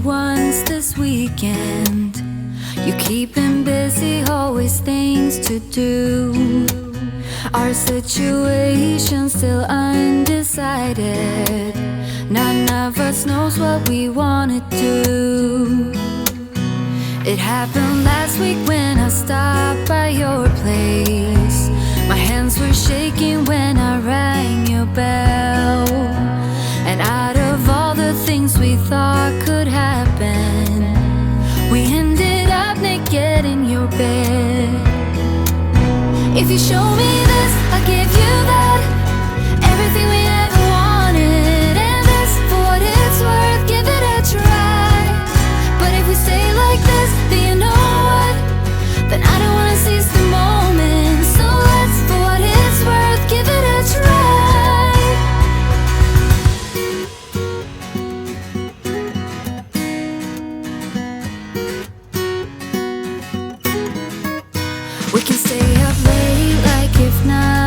ones this weekend. You keep him busy, always things to do. Our situation's still undecided. None of us knows what we wanna do. It happened last week when I stopped by your place. My hands were shaking when I rang your bell. And out of all the things we thought could happen, we ended up naked in your bed. If you show me this, I'll give you that. Everything we ever wanted, and this, for what it's worth, give it a try. But if we stay like this, then you know what? Then I don't wanna seize the moment. So let's, for what it's worth, give it a try. We can stay up late like if not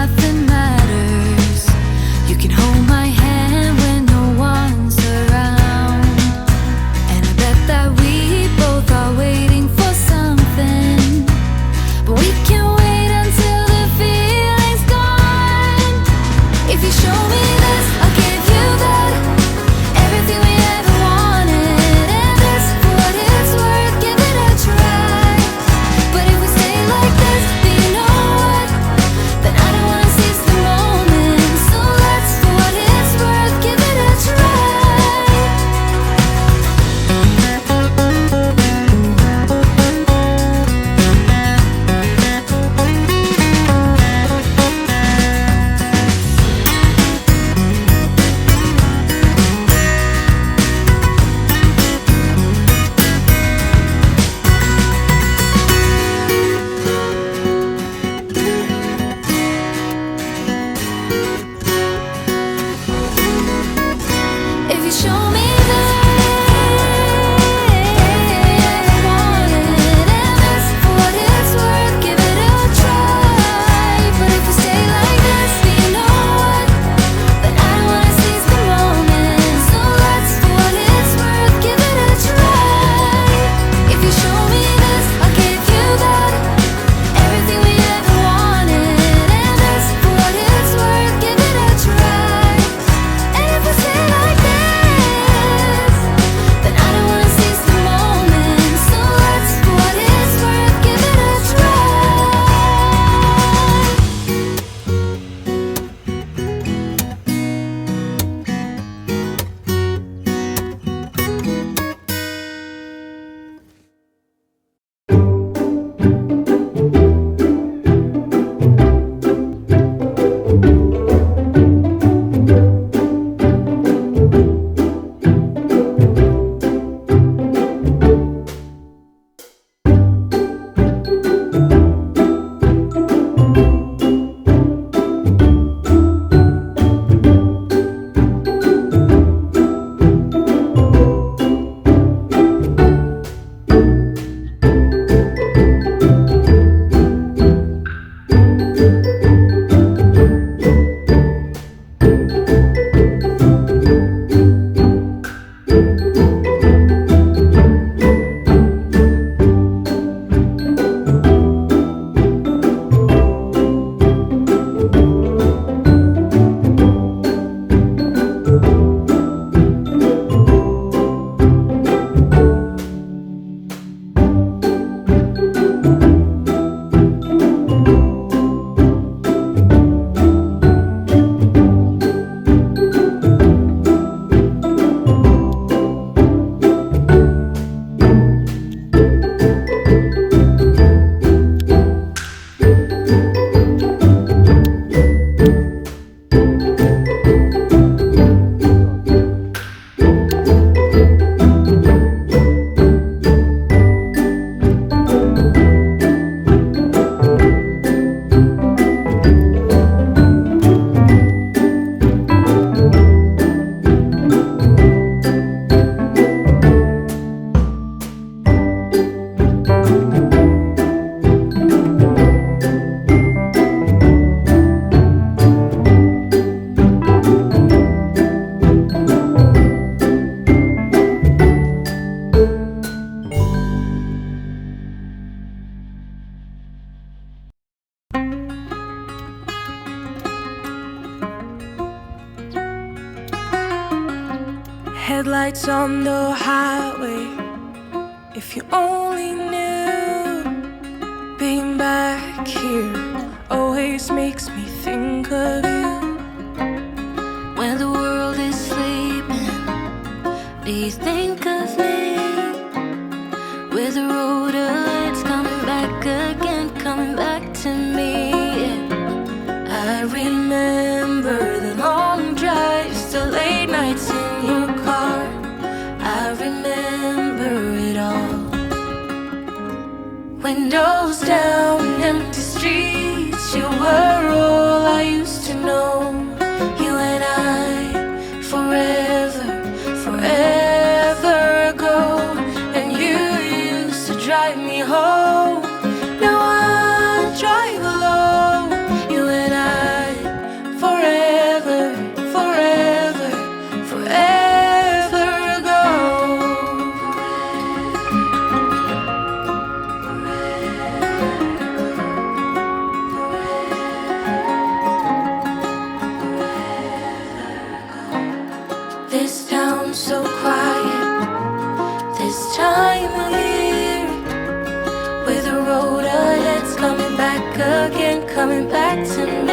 nights on the highway. If you only knew, being back here always makes me think of you. When the world is sleeping, do you think of me? With the road ahead's coming back again, coming back to me. I remember the long drives, the late nights in your car. I remember it all. Windows down, empty streets, you were all I used to know. You and I, forever, forever ago. And you used to drive me home. Now I drive alone. You and I, forever, forever, forever ago. This town's so quiet this time of year. With the road ahead's coming back again, coming back to me.